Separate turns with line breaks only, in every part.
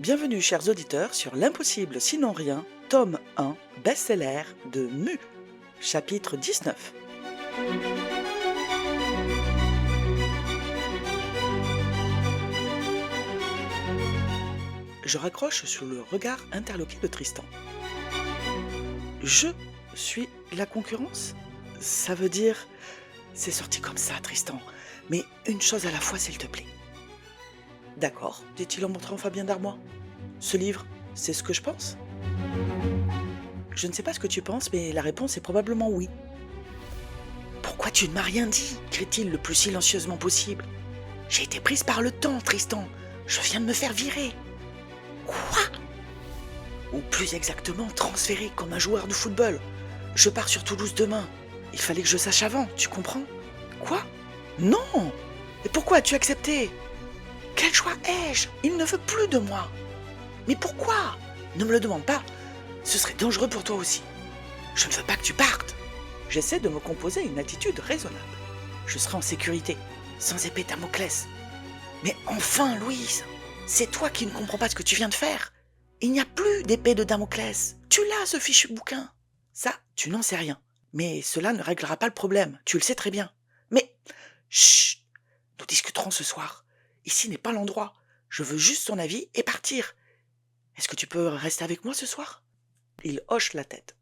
Bienvenue chers auditeurs sur L'Impossible sinon rien, tome 1, best-seller de Mu, chapitre 19. Je raccroche sur le regard interloqué de Tristan. Je suis la concurrence? Ça veut dire... C'est sorti comme ça, Tristan, mais une chose à la fois, s'il te plaît. D'accord, dit-il en montrant Fabien Darmois. Ce livre, c'est ce que je pense? Je ne sais pas ce que tu penses, mais la réponse est probablement oui. Pourquoi tu ne m'as rien dit? Crie-t-il le plus silencieusement possible. J'ai été prise par le temps, Tristan. Je viens de me faire virer. Quoi? Ou plus exactement, transféré comme un joueur de football. Je pars sur Toulouse demain. Il fallait que je sache avant, tu comprends? Quoi? Non! Et pourquoi as-tu accepté? Quel choix ai-je? Il ne veut plus de moi. Mais pourquoi? Ne me le demande pas. Ce serait dangereux pour toi aussi. Je ne veux pas que tu partes. J'essaie de me composer une attitude raisonnable. Je serai en sécurité, sans épée Damoclès. Mais enfin, Louise, c'est toi qui ne comprends pas ce que tu viens de faire. Il n'y a plus d'épée de Damoclès. Tu l'as, ce fichu bouquin. Ça, tu n'en sais rien. Mais cela ne réglera pas le problème, tu le sais très bien. Mais, chut, nous discuterons ce soir. Ici n'est pas l'endroit. Je veux juste ton avis et partir. Est-ce que tu peux rester avec moi ce soir? Il hoche la tête.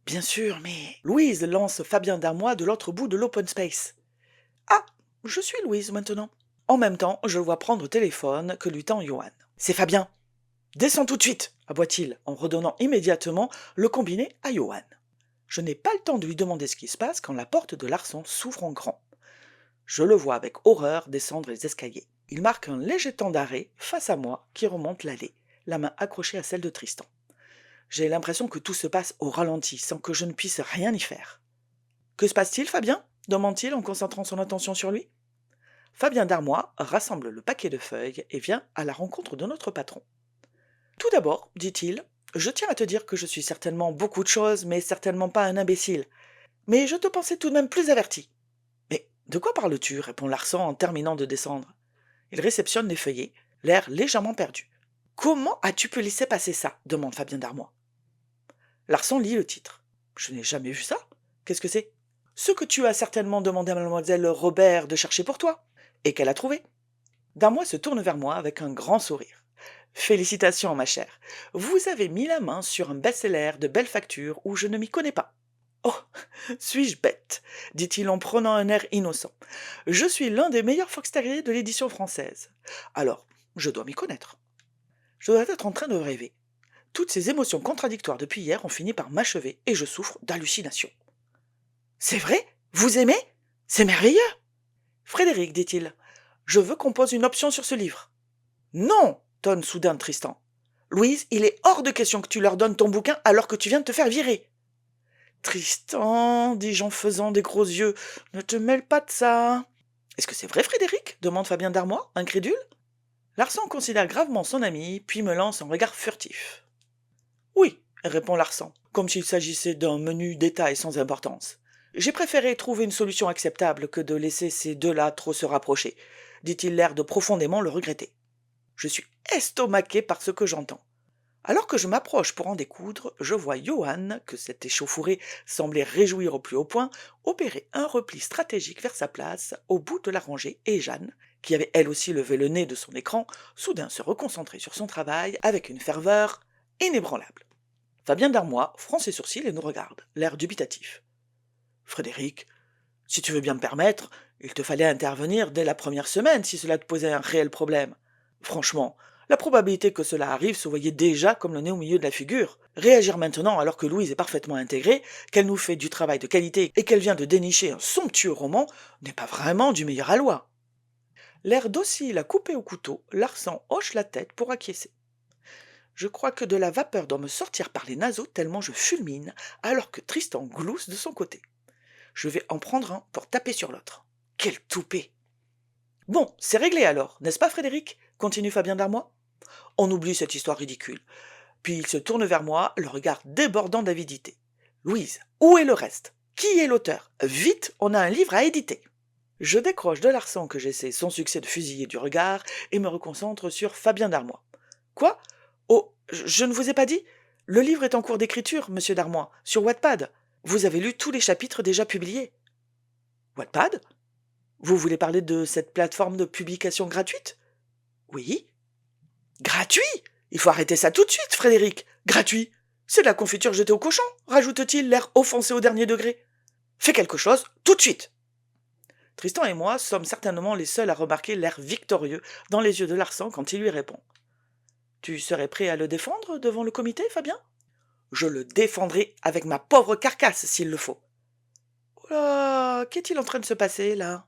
Bien sûr, mais... Louise lance Fabien Darmois de l'autre bout de l'open space. Ah, je suis Louise maintenant. En même temps, je le vois prendre au téléphone que lui tend Johan. C'est Fabien. Descends tout de suite, aboie-t-il en redonnant immédiatement le combiné à Johan. Je n'ai pas le temps de lui demander ce qui se passe quand la porte de Larsan s'ouvre en grand. Je le vois avec horreur descendre les escaliers. Il marque un léger temps d'arrêt face à moi qui remonte l'allée, la main accrochée à celle de Tristan. J'ai l'impression que tout se passe au ralenti, sans que je ne puisse rien y faire. « Que se passe-t-il, Fabien » demande-t-il en concentrant son attention sur lui. Fabien Darmois rassemble le paquet de feuilles et vient à la rencontre de notre patron. « Tout d'abord, dit-il, je tiens à te dire que je suis certainement beaucoup de choses, mais certainement pas un imbécile. Mais je te pensais tout de même plus averti. »« Mais de quoi parles-tu » répond Larsan en terminant de descendre. Il réceptionne les feuillets, l'air légèrement perdu. « Comment as-tu pu laisser passer ça » demande Fabien Darmois. Larsan lit le titre. « Je n'ai jamais vu ça. Qu'est-ce que c'est ?»« Ce que tu as certainement demandé à mademoiselle Robert de chercher pour toi, et qu'elle a trouvé. » Darmois se tourne vers moi avec un grand sourire. « Félicitations, ma chère. Vous avez mis la main sur un best-seller de belle facture où je ne m'y connais pas. »« Oh, suis-je bête » dit-il en prenant un air innocent. « Je suis l'un des meilleurs fox-terriers de l'édition française. Alors, je dois m'y connaître. » Je dois être en train de rêver. Toutes ces émotions contradictoires depuis hier ont fini par m'achever et je souffre d'hallucinations. « C'est vrai? Vous aimez? C'est merveilleux !»« Frédéric, dit-il, je veux qu'on pose une option sur ce livre. »« Non !» tonne soudain Tristan. « Louise, il est hors de question que tu leur donnes ton bouquin alors que tu viens de te faire virer. »« Tristan, dis-je en faisant des gros yeux, ne te mêle pas de ça. »« Est-ce que c'est vrai, Frédéric ?» demande Fabien Darmois, incrédule. Larsan considère gravement son ami, puis me lance un regard furtif. « Oui, » répond Larsan, comme s'il s'agissait d'un menu détail sans importance. « J'ai préféré trouver une solution acceptable que de laisser ces deux-là trop se rapprocher, dit-il l'air de profondément le regretter. Je suis estomaqué par ce que j'entends. Alors que je m'approche pour en découdre, je vois Johan, que cette échauffourée semblait réjouir au plus haut point, opérer un repli stratégique vers sa place, au bout de la rangée, et Jeanne, qui avait elle aussi levé le nez de son écran, soudain se reconcentrer sur son travail avec une ferveur inébranlable. Fabien Darmois fronce ses sourcils et nous regarde, l'air dubitatif. « Frédéric, si tu veux bien me permettre, il te fallait intervenir dès la première semaine si cela te posait un réel problème. Franchement, la probabilité que cela arrive se voyait déjà comme le nez au milieu de la figure. Réagir maintenant alors que Louise est parfaitement intégrée, qu'elle nous fait du travail de qualité et qu'elle vient de dénicher un somptueux roman n'est pas vraiment du meilleur aloi. » L'air docile à couper au couteau, Larsan hoche la tête pour acquiescer. Je crois que de la vapeur doit me sortir par les naseaux tellement je fulmine, alors que Tristan glousse de son côté. Je vais en prendre un pour taper sur l'autre. Quel toupet! Bon, c'est réglé alors, n'est-ce pas Frédéric? Continue Fabien Darmois. On oublie cette histoire ridicule. Puis il se tourne vers moi, le regard débordant d'avidité. Louise, où est le reste? Qui est l'auteur? Vite, on a un livre à éditer. Je décroche de Larsan que j'essaie sans succès de fusiller du regard et me reconcentre sur Fabien Darmois. Quoi? Je ne vous ai pas dit? Le livre est en cours d'écriture, monsieur Darmois, sur Wattpad. Vous avez lu tous les chapitres déjà publiés. Wattpad? Vous voulez parler de cette plateforme de publication gratuite? Oui. Gratuit? Il faut arrêter ça tout de suite, Frédéric. Gratuit? C'est de la confiture jetée au cochon, rajoute-t-il, l'air offensé au dernier degré. Fais quelque chose, tout de suite. Tristan et moi sommes certainement les seuls à remarquer l'air victorieux dans les yeux de Larsan quand il lui répond. Tu serais prêt à le défendre devant le comité, Fabien? Je le défendrai avec ma pauvre carcasse s'il le faut. Oh là, qu'est-il en train de se passer là?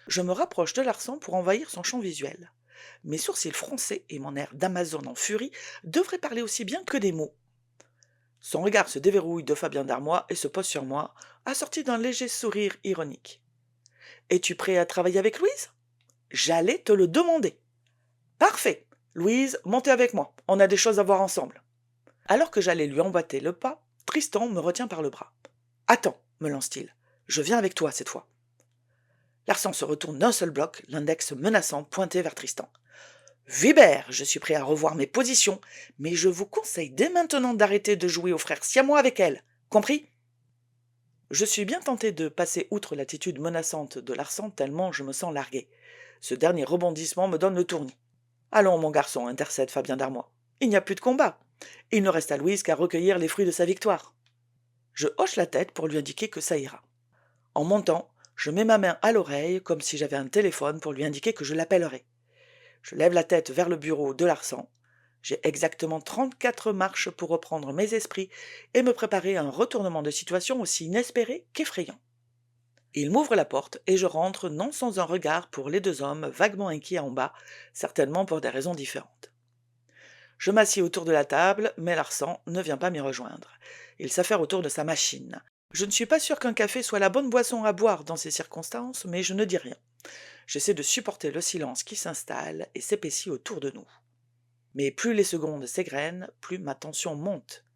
Je me rapproche de Larsan pour envahir son champ visuel. Mes sourcils froncés et mon air d'Amazone en furie devraient parler aussi bien que des mots. Son regard se déverrouille de Fabien Darmois et se pose sur moi, assorti d'un léger sourire ironique. Es-tu prêt à travailler avec Louise? J'allais te le demander. Parfait. Louise, montez avec moi. On a des choses à voir ensemble. Alors que j'allais lui emboîter le pas, Tristan me retient par le bras. Attends, me lance-t-il. Je viens avec toi cette fois. Larsan se retourne d'un seul bloc, l'index menaçant pointé vers Tristan. Vibert, je suis prêt à revoir mes positions, mais je vous conseille dès maintenant d'arrêter de jouer au frère siamois avec elle. Compris? Je suis bien tenté de passer outre l'attitude menaçante de Larsan tellement je me sens largué. Ce dernier rebondissement me donne le tournis. Allons, mon garçon, intercède Fabien Darmois. Il n'y a plus de combat. Il ne reste à Louise qu'à recueillir les fruits de sa victoire. Je hoche la tête pour lui indiquer que ça ira. En montant, je mets ma main à l'oreille comme si j'avais un téléphone pour lui indiquer que je l'appellerai. Je lève la tête vers le bureau de Larsan. J'ai exactement 34 marches pour reprendre mes esprits et me préparer à un retournement de situation aussi inespéré qu'effrayant. Il m'ouvre la porte et je rentre non sans un regard pour les deux hommes vaguement inquiets en bas, certainement pour des raisons différentes. Je m'assieds autour de la table, mais Larsan ne vient pas m'y rejoindre. Il s'affaire autour de sa machine. Je ne suis pas sûr qu'un café soit la bonne boisson à boire dans ces circonstances, mais je ne dis rien. J'essaie de supporter le silence qui s'installe et s'épaissit autour de nous. Mais plus les secondes s'égrènent, plus ma tension monte.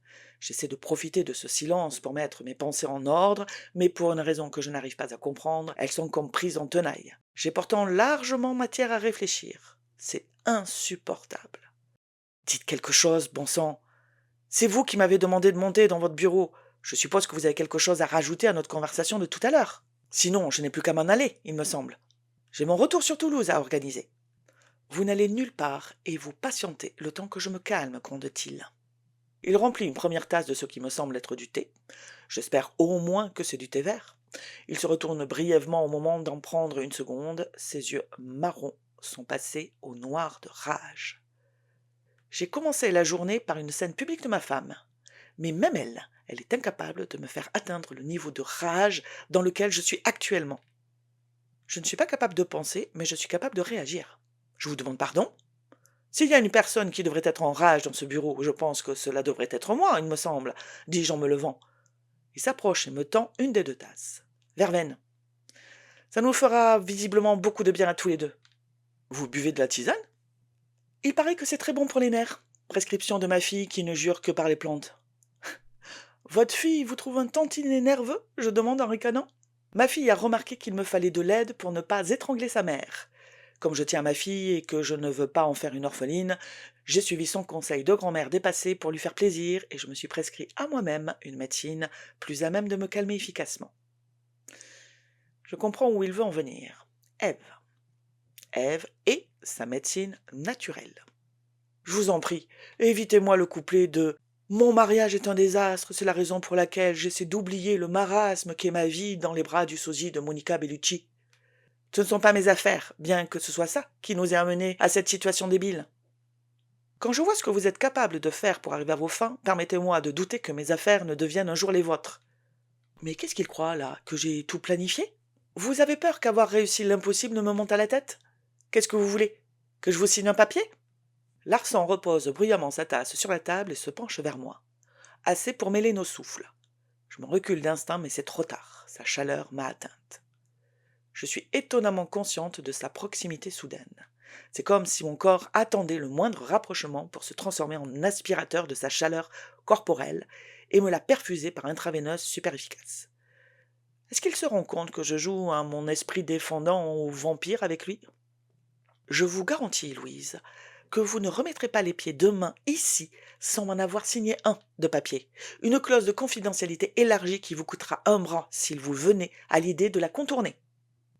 J'essaie de profiter de ce silence pour mettre mes pensées en ordre, mais pour une raison que je n'arrive pas à comprendre, elles sont comme prises en tenaille. J'ai pourtant largement matière à réfléchir. C'est insupportable. Dites quelque chose, bon sang. C'est vous qui m'avez demandé de monter dans votre bureau. Je suppose que vous avez quelque chose à rajouter à notre conversation de tout à l'heure. Sinon, je n'ai plus qu'à m'en aller, il me semble. J'ai mon retour sur Toulouse à organiser. Vous n'allez nulle part et vous patientez le temps que je me calme, gronde-t-il. Il remplit une première tasse de ce qui me semble être du thé. J'espère au moins que c'est du thé vert. Il se retourne brièvement au moment d'en prendre une seconde. Ses yeux marrons sont passés au noir de rage. J'ai commencé la journée par une scène publique de ma femme. Mais même elle est incapable de me faire atteindre le niveau de rage dans lequel je suis actuellement. Je ne suis pas capable de penser, mais je suis capable de réagir. Je vous demande pardon? S'il y a une personne qui devrait être en rage dans ce bureau, je pense que cela devrait être moi, il me semble, dis-je en me levant. Il s'approche et me tend une des deux tasses. Verveine. Ça nous fera visiblement beaucoup de bien à tous les deux. Vous buvez de la tisane? Il paraît que c'est très bon pour les nerfs. Prescription de ma fille qui ne jure que par les plantes. Votre fille vous trouve un tantinet nerveux? Je demande en ricanant. Ma fille a remarqué qu'il me fallait de l'aide pour ne pas étrangler sa mère. Comme je tiens à ma fille et que je ne veux pas en faire une orpheline, j'ai suivi son conseil de grand-mère dépassée pour lui faire plaisir et je me suis prescrit à moi-même une médecine plus à même de me calmer efficacement. Je comprends où il veut en venir. Ève. Ève et sa médecine naturelle. Je vous en prie, évitez-moi le couplet de « Mon mariage est un désastre, c'est la raison pour laquelle j'essaie d'oublier le marasme qu'est ma vie dans les bras du sosie de Monica Bellucci. » Ce ne sont pas mes affaires, bien que ce soit ça qui nous ait amenés à cette situation débile. Quand je vois ce que vous êtes capable de faire pour arriver à vos fins, permettez-moi de douter que mes affaires ne deviennent un jour les vôtres. Mais qu'est-ce qu'il croit, là, que j'ai tout planifié? Vous avez peur qu'avoir réussi l'impossible ne me monte à la tête? Qu'est-ce que vous voulez? Que je vous signe un papier? Larsan repose bruyamment sa tasse sur la table et se penche vers moi. Assez pour mêler nos souffles. Je me recule d'instinct, mais c'est trop tard. Sa chaleur m'a atteinte. Je suis étonnamment consciente de sa proximité soudaine. C'est comme si mon corps attendait le moindre rapprochement pour se transformer en aspirateur de sa chaleur corporelle et me la perfuser par intraveineuse super efficace. Est-ce qu'il se rend compte que je joue à mon esprit défendant au vampire avec lui? Je vous garantis, Louise, que vous ne remettrez pas les pieds demain ici sans m'en avoir signé un de papier. Une clause de confidentialité élargie qui vous coûtera un bras s'il vous venez à l'idée de la contourner.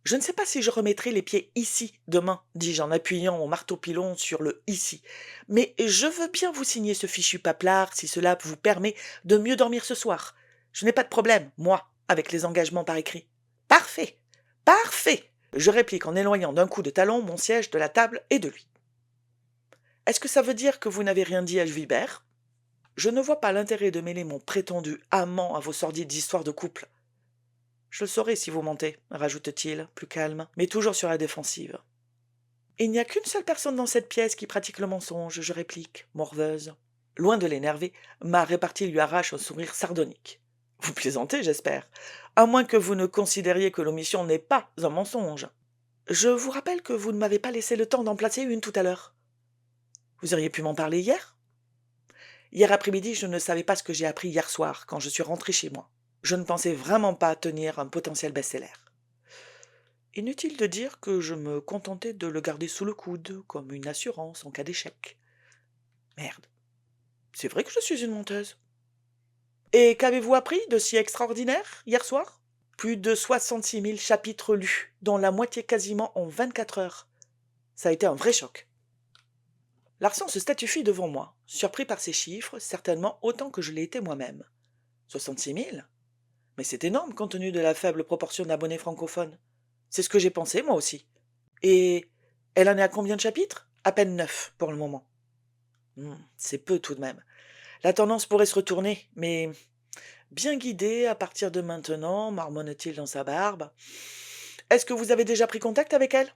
Je ne sais pas si je remettrai les pieds ici demain, dis-je en appuyant au marteau-pilon sur le ici, mais je veux bien vous signer ce fichu paplard si cela vous permet de mieux dormir ce soir. Je n'ai pas de problème, moi, avec les engagements par écrit. Parfait, parfait, je réplique en éloignant d'un coup de talon mon siège de la table et de lui. Est-ce que ça veut dire que vous n'avez rien dit à Vibert? Je ne vois pas l'intérêt de mêler mon prétendu amant à vos sordides histoires de couple. Je le saurai si vous mentez, rajoute-t-il, plus calme, mais toujours sur la défensive. Il n'y a qu'une seule personne dans cette pièce qui pratique le mensonge, je réplique, morveuse. Loin de l'énerver, ma répartie lui arrache un sourire sardonique. Vous plaisantez, j'espère, à moins que vous ne considériez que l'omission n'est pas un mensonge. Je vous rappelle que vous ne m'avez pas laissé le temps d'en placer une tout à l'heure. Vous auriez pu m'en parler hier? Hier après-midi, je ne savais pas ce que j'ai appris hier soir, quand je suis rentrée chez moi. Je ne pensais vraiment pas tenir un potentiel best-seller. Inutile de dire que je me contentais de le garder sous le coude, comme une assurance en cas d'échec. Merde. C'est vrai que je suis une menteuse. Et qu'avez-vous appris de si extraordinaire hier soir? Plus de 66 000 chapitres lus, dont la moitié quasiment en 24 heures. Ça a été un vrai choc. Larsan se statufie devant moi, surpris par ces chiffres, certainement autant que je l'ai été moi-même. 66 000? Mais c'est énorme compte tenu de la faible proportion d'abonnés francophones. C'est ce que j'ai pensé, moi aussi. Et elle en est à combien de chapitres? À peine 9 pour le moment. C'est peu tout de même. La tendance pourrait se retourner, mais bien guidée à partir de maintenant, marmonne-t-il dans sa barbe. Est-ce que vous avez déjà pris contact avec elle?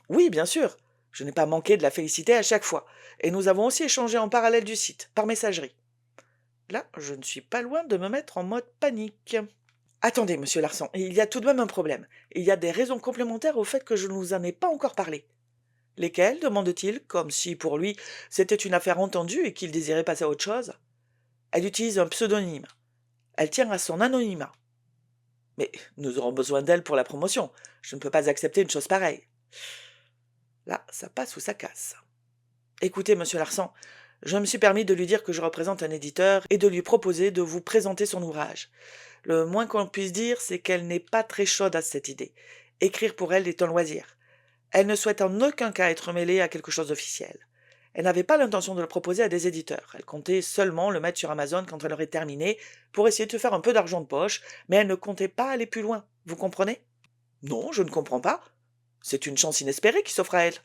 Oui, bien sûr. Je n'ai pas manqué de la féliciter à chaque fois. Et nous avons aussi échangé en parallèle du site, par messagerie. Là, je ne suis pas loin de me mettre en mode panique. Attendez, monsieur Larsan, il y a tout de même un problème. Il y a des raisons complémentaires au fait que je ne vous en ai pas encore parlé. Lesquelles, demande-t-il, comme si, pour lui, c'était une affaire entendue et qu'il désirait passer à autre chose. Elle utilise un pseudonyme. Elle tient à son anonymat. Mais nous aurons besoin d'elle pour la promotion. Je ne peux pas accepter une chose pareille. Là, ça passe ou ça casse. Écoutez, monsieur Larsan, je me suis permis de lui dire que je représente un éditeur et de lui proposer de vous présenter son ouvrage. Le moins qu'on puisse dire, c'est qu'elle n'est pas très chaude à cette idée. Écrire pour elle est un loisir. Elle ne souhaite en aucun cas être mêlée à quelque chose d'officiel. Elle n'avait pas l'intention de le proposer à des éditeurs. Elle comptait seulement le mettre sur Amazon quand elle aurait terminé, pour essayer de se faire un peu d'argent de poche, mais elle ne comptait pas aller plus loin. Vous comprenez? Non, je ne comprends pas. C'est une chance inespérée qui s'offre à elle.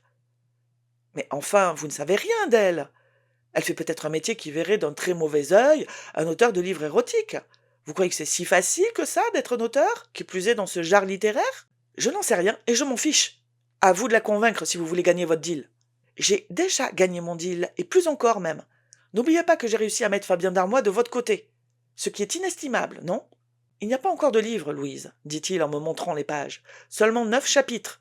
Mais enfin, vous ne savez rien d'elle. Elle fait peut-être un métier qui verrait d'un très mauvais œil un auteur de livres érotiques. Vous croyez que c'est si facile que ça d'être un auteur, qui plus est dans ce genre littéraire? Je n'en sais rien et je m'en fiche. À vous de la convaincre si vous voulez gagner votre deal. J'ai déjà gagné mon deal, et plus encore même. N'oubliez pas que j'ai réussi à mettre Fabien Darmois de votre côté. Ce qui est inestimable, non? Il n'y a pas encore de livre, Louise, dit-il en me montrant les pages. Seulement 9 chapitres.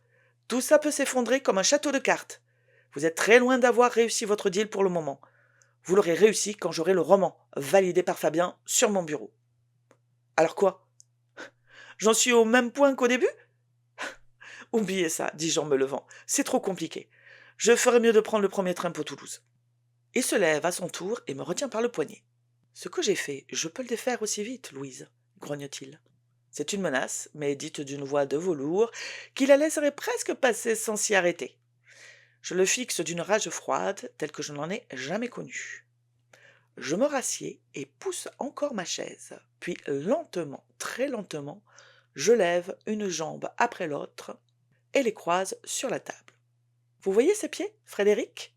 Tout ça peut s'effondrer comme un château de cartes. Vous êtes très loin d'avoir réussi votre deal pour le moment. Vous l'aurez réussi quand j'aurai le roman, validé par Fabien, sur mon bureau. Alors quoi? J'en suis au même point qu'au début? Oubliez ça, dis-je en me levant. C'est trop compliqué. Je ferais mieux de prendre le premier train pour Toulouse. Il se lève à son tour et me retient par le poignet. Ce que j'ai fait, je peux le défaire aussi vite, Louise, grogne-t-il. C'est une menace, mais dite d'une voix de velours, qui la laisserait presque passer sans s'y arrêter. Je le fixe d'une rage froide, telle que je n'en ai jamais connue. Je me rassieds et pousse encore ma chaise, puis lentement, très lentement, je lève une jambe après l'autre et les croise sur la table. Vous voyez ces pieds, Frédéric?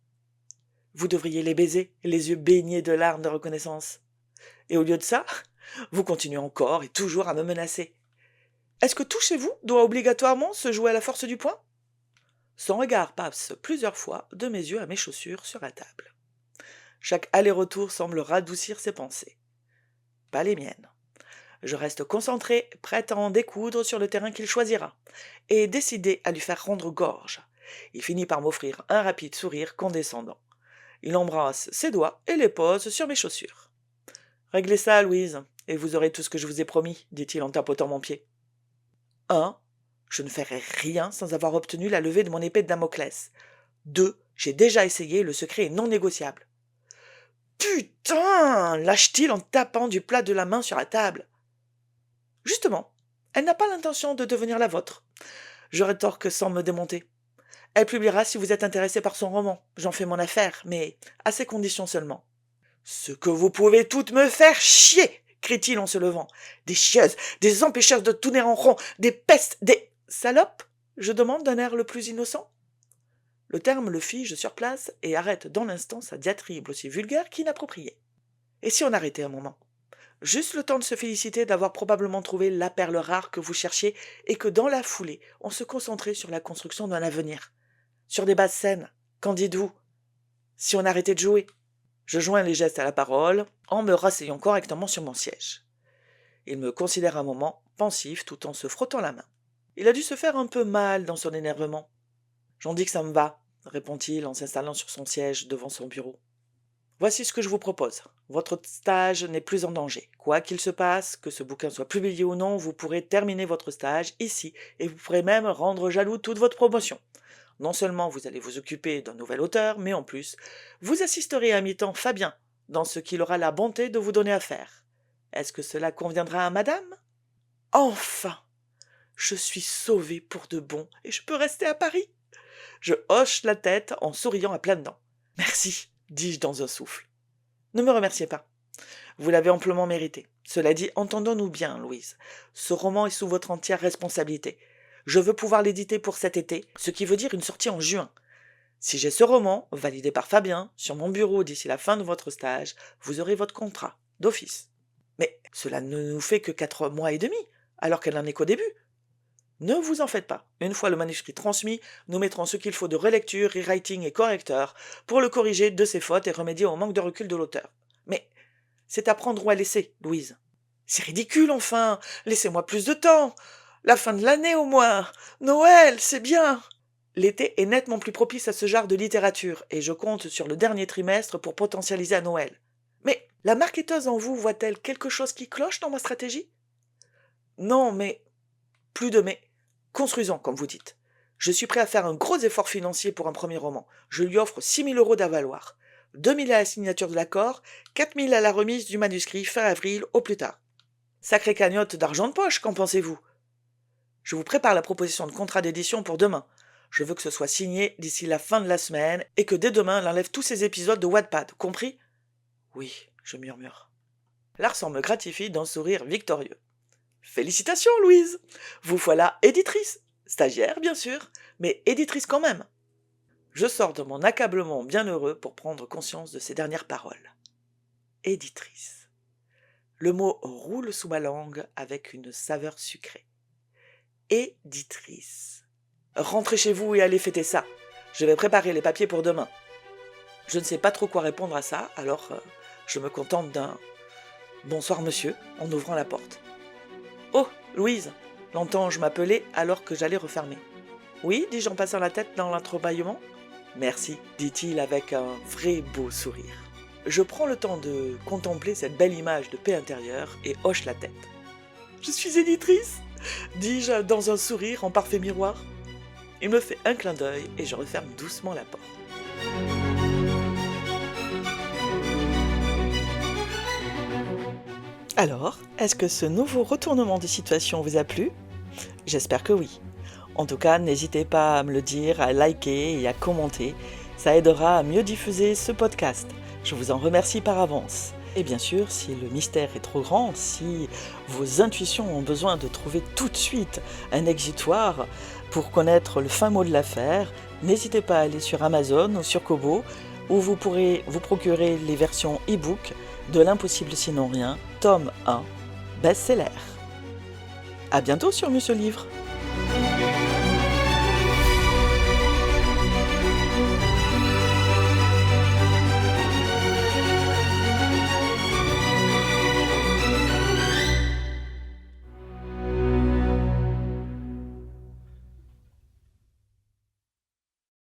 Vous devriez les baiser, les yeux baignés de larmes de reconnaissance. Et au lieu de ça, vous continuez encore et toujours à me menacer. Est-ce que tout chez vous doit obligatoirement se jouer à la force du poing? Son regard passe plusieurs fois de mes yeux à mes chaussures sur la table. Chaque aller-retour semble radoucir ses pensées. Pas les miennes. Je reste concentré, prête à en découdre sur le terrain qu'il choisira, et décidé à lui faire rendre gorge. Il finit par m'offrir un rapide sourire condescendant. Il embrasse ses doigts et les pose sur mes chaussures. « Réglez ça, Louise, et vous aurez tout ce que je vous ai promis, dit-il en tapotant mon pied. 1. Je ne ferai rien sans avoir obtenu la levée de mon épée de Damoclès. 2. J'ai déjà essayé, le secret est non négociable. Putain! Lâche-t-il en tapant du plat de la main sur la table. Justement, elle n'a pas l'intention de devenir la vôtre. Je rétorque sans me démonter. Elle publiera si vous êtes intéressé par son roman. J'en fais mon affaire, mais à ces conditions seulement. Ce que vous pouvez toutes me faire chier, crie-t-il en se levant. Des chieuses, des empêcheuses de tourner en rond, des pestes, des salopes, je demande d'un air le plus innocent. Le terme le fige sur place et arrête dans l'instant sa diatribe aussi vulgaire qu'inappropriée. Et si on arrêtait un moment? Juste le temps de se féliciter d'avoir probablement trouvé la perle rare que vous cherchiez et que dans la foulée, on se concentrait sur la construction d'un avenir. Sur des bases saines, qu'en dites-vous? Si on arrêtait de jouer? Je joins les gestes à la parole en me rasseyant correctement sur mon siège. Il me considère un moment, pensif tout en se frottant la main. Il a dû se faire un peu mal dans son énervement. J'en dis que ça me va, répond-il en s'installant sur son siège devant son bureau. Voici ce que je vous propose. Votre stage n'est plus en danger. Quoi qu'il se passe, que ce bouquin soit publié ou non, vous pourrez terminer votre stage ici et vous pourrez même rendre jaloux toute votre promotion. Non seulement vous allez vous occuper d'un nouvel auteur, mais en plus, vous assisterez à mi-temps Fabien dans ce qu'il aura la bonté de vous donner à faire. Est-ce que cela conviendra à madame? Enfin! Je suis sauvée pour de bon et je peux rester à Paris. Je hoche la tête en souriant à pleines dents. Merci, dis-je dans un souffle. Ne me remerciez pas. Vous l'avez amplement mérité. Cela dit, entendons-nous bien, Louise. Ce roman est sous votre entière responsabilité. Je veux pouvoir l'éditer pour cet été, ce qui veut dire une sortie en juin. Si j'ai ce roman, validé par Fabien, sur mon bureau d'ici la fin de votre stage, vous aurez votre contrat, d'office. Mais cela ne nous fait que 4 mois et demi, alors qu'elle n'en est qu'au début. Ne vous en faites pas. Une fois le manuscrit transmis, nous mettrons ce qu'il faut de relecture, rewriting et correcteur pour le corriger de ses fautes et remédier au manque de recul de l'auteur. Mais c'est à prendre ou à laisser, Louise. C'est ridicule, enfin. Laissez-moi plus de temps. La fin de l'année au moins. Noël, c'est bien. L'été est nettement plus propice à ce genre de littérature et je compte sur le dernier trimestre pour potentialiser à Noël. Mais la marketeuse en vous voit-elle quelque chose qui cloche dans ma stratégie? Non, mais... Plus de mais. Construisons, comme vous dites. Je suis prêt à faire un gros effort financier pour un premier roman. Je lui offre 6 000 € d'avaloir. 2 000 à la signature de l'accord, 4 000 à la remise du manuscrit fin avril au plus tard. Sacrée cagnotte d'argent de poche, qu'en pensez-vous? Je vous prépare la proposition de contrat d'édition pour demain. Je veux que ce soit signé d'ici la fin de la semaine et que dès demain, elle enlève tous ces épisodes de Wattpad, compris? Oui, je murmure. Larsan me gratifie d'un sourire victorieux. Félicitations, Louise! Vous voilà éditrice. Stagiaire, bien sûr, mais éditrice quand même. Je sors de mon accablement bienheureux pour prendre conscience de ces dernières paroles. Éditrice. Le mot roule sous ma langue avec une saveur sucrée. Éditrice. Rentrez chez vous et allez fêter ça. Je vais préparer les papiers pour demain. Je ne sais pas trop quoi répondre à ça, alors je me contente d'un « Bonsoir monsieur » en ouvrant la porte. « Oh, Louise !» l'entends-je m'appeler alors que j'allais refermer. « Oui » dis-je en passant la tête dans l'entrebâillement. « Merci » dit-il avec un vrai beau sourire. Je prends le temps de contempler cette belle image de paix intérieure et hoche la tête. « Je suis éditrice » dis-je dans un sourire en parfait miroir. Il me fait un clin d'œil et je referme doucement la porte. Alors, est-ce que ce nouveau retournement de situation vous a plu? J'espère que oui. En tout cas, n'hésitez pas à me le dire, à liker et à commenter. Ça aidera à mieux diffuser ce podcast. Je vous en remercie par avance. Et bien sûr, si le mystère est trop grand, si vos intuitions ont besoin de trouver tout de suite un exutoire pour connaître le fin mot de l'affaire, n'hésitez pas à aller sur Amazon ou sur Kobo, où vous pourrez vous procurer les versions e-book de L'impossible sinon rien, tome 1, best-seller. À bientôt sur Monsieur Livre.